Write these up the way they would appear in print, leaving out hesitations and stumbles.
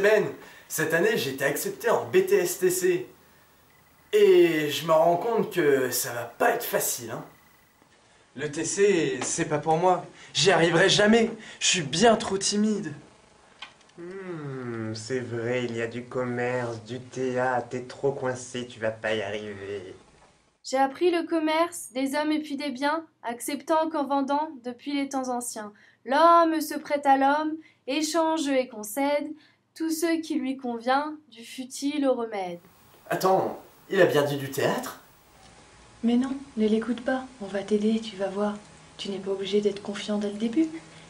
Ben. Cette année, j'ai été accepté en BTS-TC. Et je me rends compte que ça va pas être facile, hein. Le TC, c'est pas pour moi. J'y arriverai jamais. Je suis bien trop timide. C'est vrai, il y a du commerce, du théâtre, t'es trop coincé, tu vas pas y arriver. J'ai appris le commerce des hommes et puis des biens, acceptant qu'en vendant depuis les temps anciens. L'homme se prête à l'homme, échange et concède, tout ce qui lui convient, du futile au remède. Attends, il a bien dit du théâtre? Mais non, ne l'écoute pas, on va t'aider, tu vas voir. Tu n'es pas obligé d'être confiant dès le début.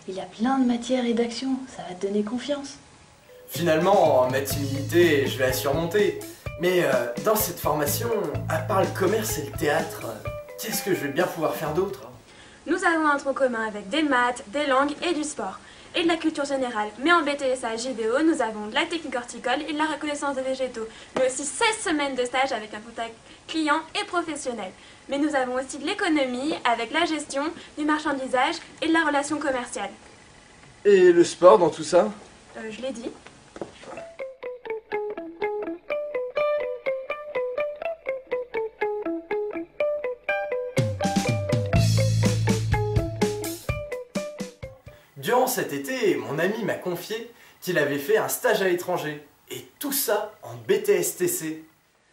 Il y a plein de matières et d'actions, ça va te donner confiance. Finalement, ma timidité, je vais la surmonter. Mais dans cette formation, à part le commerce et le théâtre, qu'est-ce que je vais bien pouvoir faire d'autre? Nous avons un tronc commun avec des maths, des langues et du sport, et de la culture générale. Mais en BTSA JVO, nous avons de la technique horticole et de la reconnaissance des végétaux, mais aussi 16 semaines de stage avec un contact client et professionnel. Mais nous avons aussi de l'économie avec la gestion, du marchandisage et de la relation commerciale. Et le sport dans tout ça? Je l'ai dit. Durant cet été, mon ami m'a confié qu'il avait fait un stage à l'étranger. Et tout ça en BTS-TC.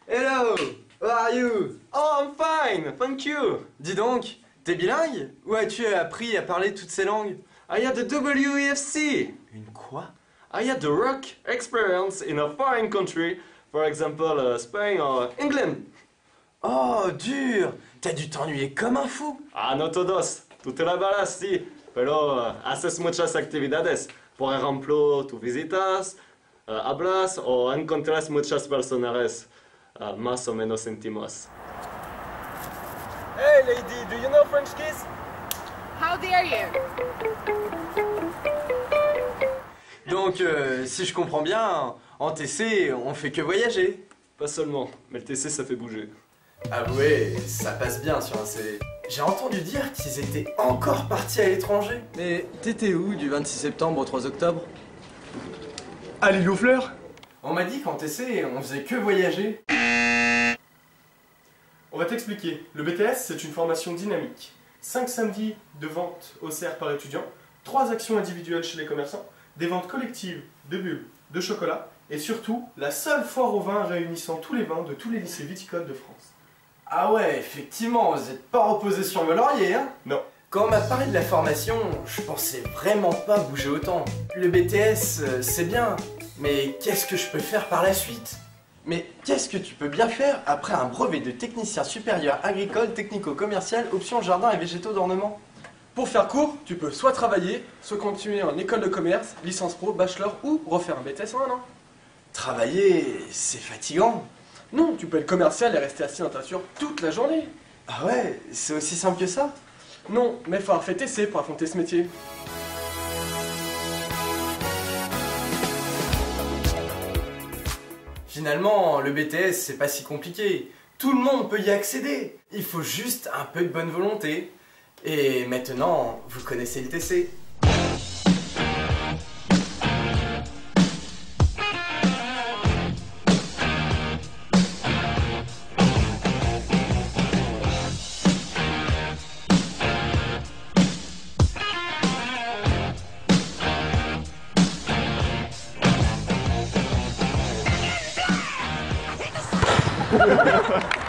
Hello! How are you? Oh, I'm fine, thank you! Dis donc, t'es bilingue? Où as-tu appris à parler toutes ces langues? I had the WEFC! Une quoi? I had the work experience in a foreign country, for example Spain or England. Oh, dur! T'as dû t'ennuyer comme un fou! Ah, no todos. Tú te la balas, sí. Pero haces muchas actividades. Por ejemplo, tú visitas, hablas o encuentras muchas personas más o menos íntimos. Hey lady, do you know French kiss? How dare you? Donc, si je comprends bien, en TC, on fait que voyager. Pas seulement, mais le TC ça fait bouger. Avouez, ça passe bien sur un CV. J'ai entendu dire qu'ils étaient encore partis à l'étranger. Mais t'étais où du 26 septembre au 3 octobre? À l'île aux fleurs? On m'a dit qu'en TC, on faisait que voyager. On va t'expliquer. Le BTS, c'est une formation dynamique. 5 samedis de vente au CR par étudiant, 3 actions individuelles chez les commerçants, des ventes collectives de bulles, de chocolat, et surtout, la seule foire au vin réunissant tous les vins de tous les lycées viticoles de France. Ah ouais, effectivement, vous n'êtes pas reposé sur vos lauriers, hein? Non. Quand on m'a parlé de la formation, je pensais vraiment pas bouger autant. Le BTS, c'est bien, mais qu'est-ce que je peux faire par la suite? Mais qu'est-ce que tu peux bien faire après un brevet de technicien supérieur agricole, technico-commercial, option jardin et végétaux d'ornement? Pour faire court, tu peux soit travailler, soit continuer en école de commerce, licence pro, bachelor ou refaire un BTS en un an. Travailler, c'est fatigant. Non, tu peux être commercial et rester assis dans ta voiture toute la journée. Ah ouais, c'est aussi simple que ça? Non, mais il faut avoir fait TC pour affronter ce métier. Finalement, le BTS, c'est pas si compliqué. Tout le monde peut y accéder. Il faut juste un peu de bonne volonté. Et maintenant, vous connaissez le TC. Ha ha ha!